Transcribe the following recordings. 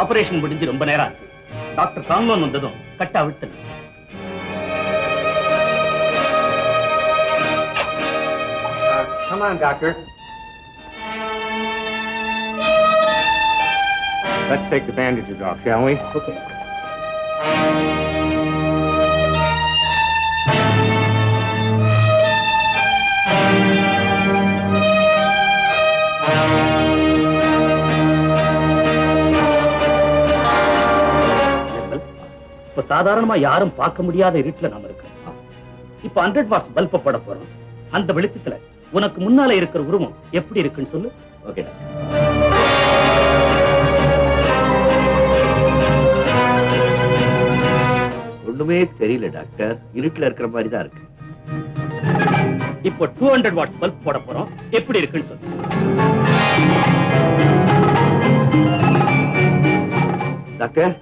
Operation முடிஞ்சு ரொம்ப நேரம் ஆச்சு. டாக்டர் கான்லோன் வந்ததும் கட்ட அவிழ்த்து. Come on, doctor. Let's take the bandages off, shall we? Okay. இப்ப சாதாரணமா யாரும் பார்க்க முடியாத இருட்டுல நாம இருக்கோம். இப்ப 100 வாட்ஸ் பல்ப போட போறோம். அந்த வெளிச்சத்துல உனக்கு முன்னால இருக்கிற உருவம் எப்படி இருக்குன்னு சொல்லு. ஓகே. ஒண்ணுமே தெரியல டாக்டர், இருட்டுல இருக்கிற மாதிரி தான் இருக்கு. இப்போ 200 வாட்ஸ் பல்ப் போட போறோம். எப்படி இருக்குன்னு சொல்லு. டாக்டர்,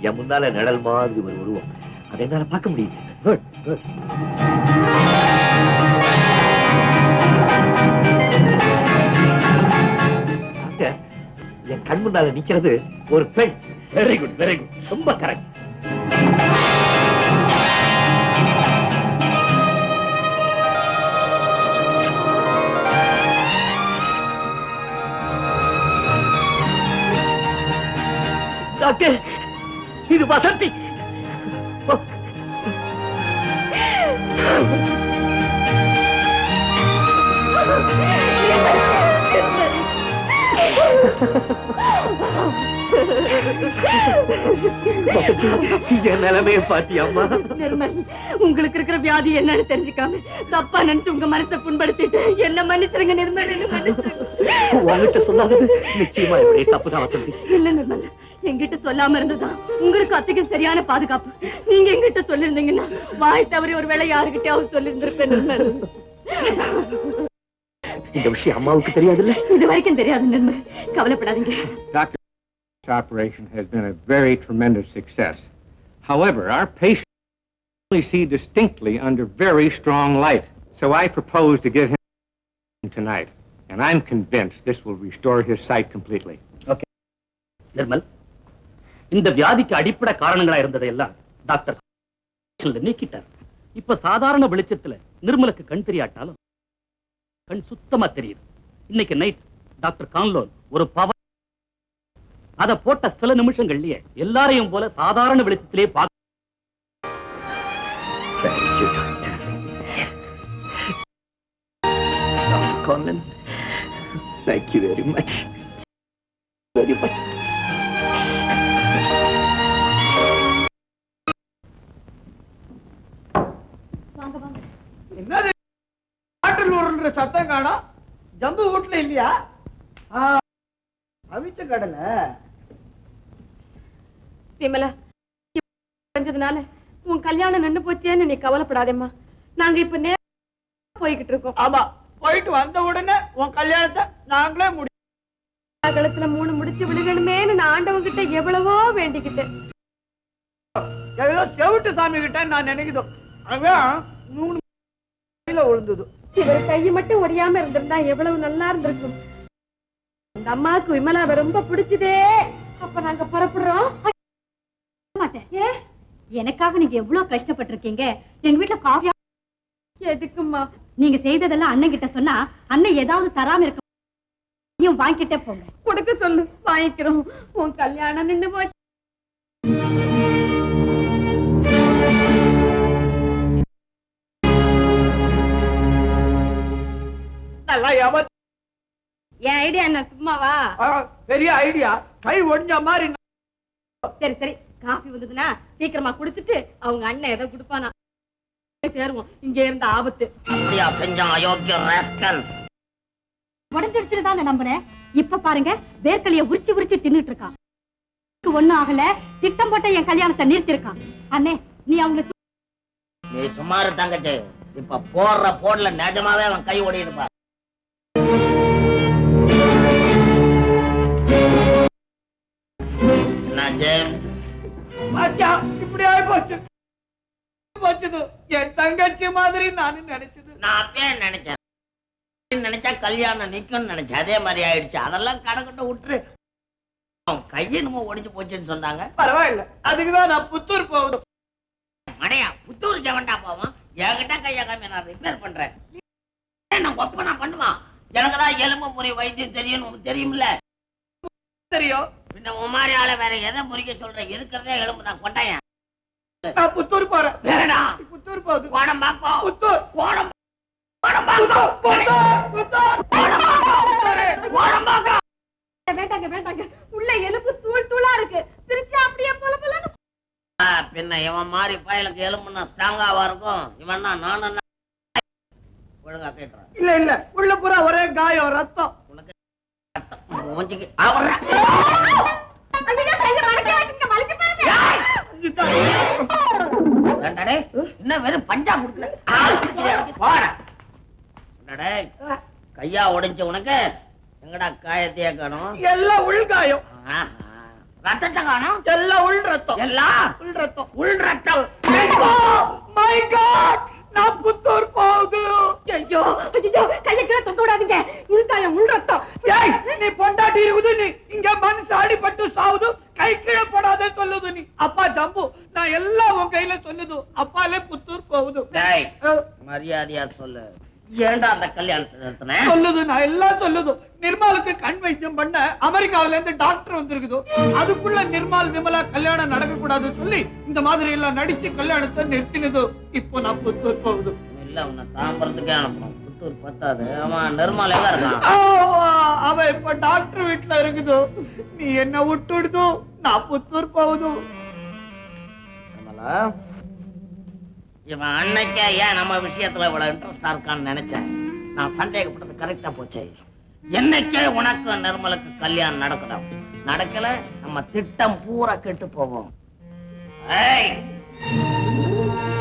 என் முன்னால நிழல் மாதிரி ஒரு உருவம், அதை என்னால பார்க்க முடியுது. Good good. டாக்டர், என் கண் முன்னால நிக்கிறது ஒரு பெண். வெரி குட் வெரி குட், ரொம்ப கரெக்ட். டாக்டர், இது வசந்தி. என் நிலைமையை பாத்தியம்மா? நிர்மல், உங்களுக்கு இருக்கிற வியாதி என்னன்னு தெரிஞ்சுக்காம தப்பா நினைச்சு உங்க மனசை புண்படுத்திட்டு என்ன மன்னிச்சிருங்க நிர்மல். உங்ககிட்ட சொல்லாதது நிச்சயமா இப்படி தப்புதான் வசந்தி. இல்ல நிர்மல், என்கிட்ட சொல்லாம இருந்ததுதான் உங்களுக்கு அத்தைக்கு சரியான பாதுகாப்பு. நீங்க என்கிட்ட சொல்லிருந்தீங்கன்னா வாய் தவறி ஒரு வேளை யாருக்கிட்டையாவது சொல்லிருந்திருப்பேன் நிர்மல். இந்த விஷயம் அம்மாவுக்கு தெரியாதுல்ல? இது வரைக்கும் தெரியாது நிர்மல், கவலைப்படாதீங்க. Doctor, this operation has been a very tremendous success. However, our patient only see distinctly under very strong light. So I propose to give him tonight. And I'm convinced this will restore his sight completely. Okay. Nirmal, இந்த வியாதிக்கு அடிப்படை காரணங்களா இருந்ததையெல்லாம் doctor நீக்கிட்டார். இப்ப சாதாரண வெளிச்சத்துல நிர்மலுக்கு கண் தெரியாட்டாலும் கண் சுத்தமா தெரியுது. இன்னைக்கு நைட் டாக்டர் கான்லோன் ஒரு பவர் அத போட்ட சில நிமிஷங்கள்லயே எல்லாரையும் போல சாதாரண வெளிச்சத்திலே பார்க்க. Thank you, Doctor. Dr. Conlon, thank you very much. Very much. வாங்க வாங்க. என்னது காட்டில் ஊருன்ற சத்தம் காணோம்? ஜம்பு வீட்டுல இல்லையா? அவிச்ச கடலை விமலா, செஞ்சதுனால உன் கல்யாணம் நின்னு போச்சேன்னு நீ கவலைப்படாதேம்மா. நாங்க இப்ப நேரம் போய்கிட்டு இருக்கோம். ஆமா, போயிட்டு வந்த உடனே உன் கல்யாணத்தை நாங்களே கழுத்துல 3 முடிச்சு விழுகணுமேன்னு நான் ஆண்டவன் கிட்ட எவ்வளவோ வேண்டிக்கிட்டேன். ஏதோ செவிட்டு சாமி கிட்ட நான் நினைக்குதோம். அவன் 3 விழுந்தது. இவர் கையை மட்டும் ஒடியாம இருந்திருந்தா எவ்வளவு நல்லா இருந்திருக்கும். அந்த அம்மாவுக்கு விமலாவை ரொம்ப பிடிச்சதே. அப்ப நாங்க புறப்படுறோம். எனக்காக நீங்க எவ்வளவு கஷ்டப்பட்டிருக்கீங்க. எங்க வீட்டுல காஃபி எதுக்குமா? நீங்க செய்ததெல்லாம் அண்ணன் கிட்ட சொன்னா அண்ணன் ஏதாவது தராம இருக்க வாங்கிட்டே போங்க. கொடுக்க சொல்லு, வாங்கிக்கிறோம். உன் கல்யாணம் நின்னு போச்சு. நல்லா ஏமாத்து. என் ஐடியா என்ன சும்மாவா? பெரிய ஐடியா. கை ஒடிஞ்ச மாதிரி. சரி சரி, காஃபி வந்ததுன்னா சீக்கிரமா குடிச்சிட்டு அவங்க அண்ணன் ஏதோ கொடுப்பானா சேருவோம். இங்க இருந்த ஆபத்து அப்படியா செஞ்சான் அயோக்கிய ராஸ்கல். உடஞ்சிருச்சுதான் நம்பினேன். இப்ப பாருங்க, வேர்க்கலைய உரிச்சு உரிச்சு தின்னுட்டு இருக்கான். ஒண்ணும் ஆகல, திட்டம் போட்ட என் கல்யாணத்தை நிறுத்தி இருக்கான். அண்ணே, நீ அவங்க நீ சுமாரு தங்கச்சி. இப்ப போடுற போடல நிஜமாவே அவன் கை ஓடிடுப்பா. ஜேம்ஸ், இப்படி ஆயி போச்சு. என் தங்கச்சி மாதிரி நானும் நினைச்சது. நான் அப்பயே நினைச்சேன். நினைச்சா கல்யாணம் நிக்கும் நினைச்சேன். அதே மாதிரி ஆயிடுச்சு. அதெல்லாம் கடக்கிட்ட விட்டுரு. கையென்னமோ ஒடிஞ்சு போச்சுன்னு சொன்னாங்க. பரவாயில்ல, அதுக்குதான் நான் புத்தூர் போகுது. மடையா புத்தூருக்கு வேண்டா போவோம். என்கிட்ட கையா காமி நான் ரிப்பேர் பண்றேன். நான் ஒப்ப நான் பண்ணுவான். எனக்கு தான் எலும்பு முறை வைத்தியம் தெரியும், உனக்கு தெரியும்ல. தெரியும். பின்ன உமாரி ஆள வேற எதை முறிக்க சொல்ற? இருக்கிறதே எலும்பு தான். கொண்டாயன் நான் புத்தூர் போறேன். வேறடா புத்தூர் போகுது. கோடம் பாப்போம். புத்தூர் கோடம் வேண்டாங்க வேண்டாங்க, உள்ள எலும்பு தூள் தூளா இருக்கு. திருச்சி அப்படியே போல போல. பின்ன இவன் மாதிரி பயலுக்கு எலும்புன்னா ஸ்ட்ராங்காவா இருக்கும். இவன் தான் நானும் ஒழுங்கா கேட்டுறான். இல்ல இல்ல, உள்ள பூரா ஒரே காயம், ரத்தம். உனக்கு மூஞ்சிக்கு அவர என்ன வெறும் பஞ்சா குடுக்கல. கையா உடைஞ்ச உனக்கு எங்கடா காயத்தையே காணும்? எல்லாம் உள்காயம். ரத்தத்தை காணும்? எல்லாம் உள் ரத்தம். எல்லாம் உள் ரத்தம். உள் ரத்தம். மை காட், நான் புத்தூர் போகுது. ஐயோ ஐயோ, கையை கீழே தொங்க விடாதீங்க. உள்காயம், உள் ரத்தம். ஏய், நீ பொண்டாட்டி இருக்குது, நீ இங்க மனசு அடிபட்டு சாவுது, கை கீழே போடாதே சொல்லுது நீ. அப்பா ஜம்பு, நான் எல்லாம் உன் கையில சொல்லுது. அப்பாலே புத்தூர் போகுது. மரியாதையா சொல்லு. ஏண்டா அந்த கல்யாணத்தை நிறுத்தின? சொல்லுது, நான் எல்லாம் சொல்லுது. நிர்மாலுக்கு கண் வைத்தியம் பண்ண அமெரிக்காவில இருந்து டாக்டர் வந்திருக்குது. அதுக்குள்ள நிர்மால் விமலா கல்யாணம் நடக்க கூடாதுன்னு சொல்லி இந்த மாதிரி எல்லாம் நடிச்சு கல்யாணத்தை நிறுத்தினது. இப்போ நான் புத்தூர் போகுது. இல்ல, உன்னை தாம்பரத்துக்கே அனுப்பணும். புத்தூர் பத்தாது. அவன் நிர்மால் எங்க இருக்கான்? அவ இப்ப டாக்டர் வீட்டுல இருக்குது. நீ என்ன விட்டுடுது, நான் புத்தூர் போகுது. நிர்மலா, இவன் அன்னைக்கே ஏன் நம்ம விஷயத்துல இவ்வளவு இன்ட்ரெஸ்டா இருக்கான்னு நினைச்சேன். நான் சந்தேகப்பட்டது கரெக்டா போச்சு. என்னைக்கே உனக்கு நிர்மலுக்கு கல்யாணம் நடக்கணும். நடக்கல, நம்ம திட்டம் பூரா கெட்டு போவோம்.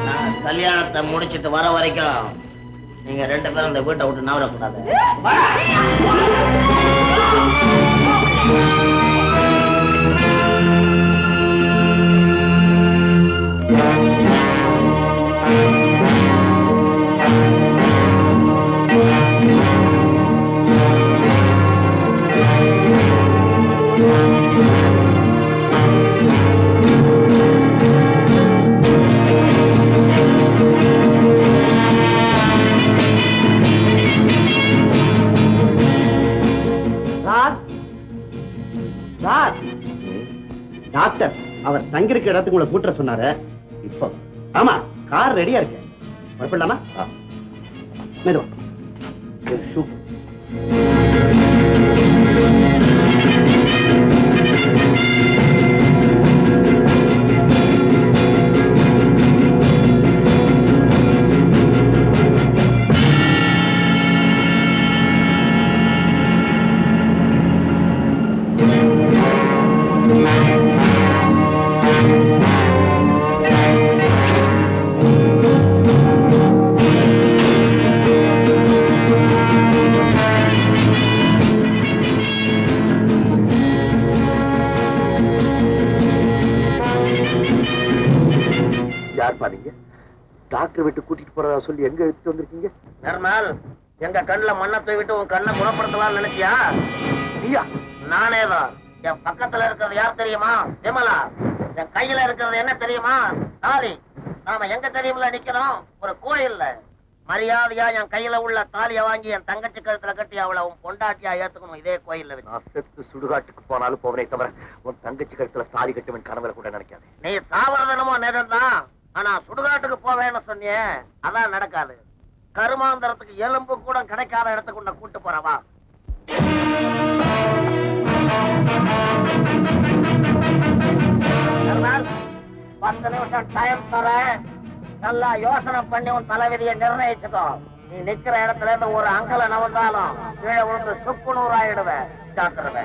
நான் கல்யாணத்தை முடிச்சிட்டு வர வரைக்கும் நீங்க 2 பேரும் இந்த வீட்டை விட்டு நவரக்கூடாது. டாக்டர், அவர் தங்கிருக்க இடத்துக்கு உங்களை கூட்ட சொன்னாரு. இப்போ ஆமா, கார் ரெடியா இருக்கு. புறப்படலாமா? மெதுவா. டாக்டர் வீட்டு கூட்டிட்டு போறதா சொல்லி எங்க எடுத்துட்டு வந்திருக்கீங்க? நிர்மல், எங்க கண்ணுல மண்ணை தூவிட்டு உன் கண்ணை குணப்படுத்தலாம் நினைச்சியா? ஐயா, நானேதான். என் பக்கத்துல இருக்கிறது யார் தெரியுமா? விமலா. என் கையில இருக்கிறது என்ன தெரியுமா? தாலி. நாம எங்க தெரியுமில்ல நிக்கிறோம்? ஒரு கோயில்ல. மரியாதையா என் கையில உள்ள தாலியை வாங்கி என் தங்கச்சி கழுத்துல கட்டி அவளை உன் பொண்டாட்டியா ஏத்துக்கணும். இதே கோயில்ல. நான் செத்து சுடுகாட்டுக்கு போனாலும் போவனே தவிர உன் தங்கச்சி கழுத்துல தாலி கட்டுவன் கனவுல கூட நினைக்காது. நீ சாவரதனமோ நேரம்தான். ஆனா சுடுகாட்டுக்கு போவேன்னு சொன்னியே, அதான் நடக்காது. கருமாந்திரத்துக்கு எலும்பு கூட கிடைக்காத இடத்துக்கு உன்னை கூட்டு போறவா. 10 நிமிஷம் டைம் தரேன். நல்லா யோசனை பண்ணி உன் தலைவிதியை நிர்ணயிச்சுக்கோ. நீ நிக்கிற இடத்துல இருந்து ஒரு அங்கல நவந்தாலும் கீழே விழுந்து சுக்குநூறு ஆயிடுவேன். ஜாக்கிரதை.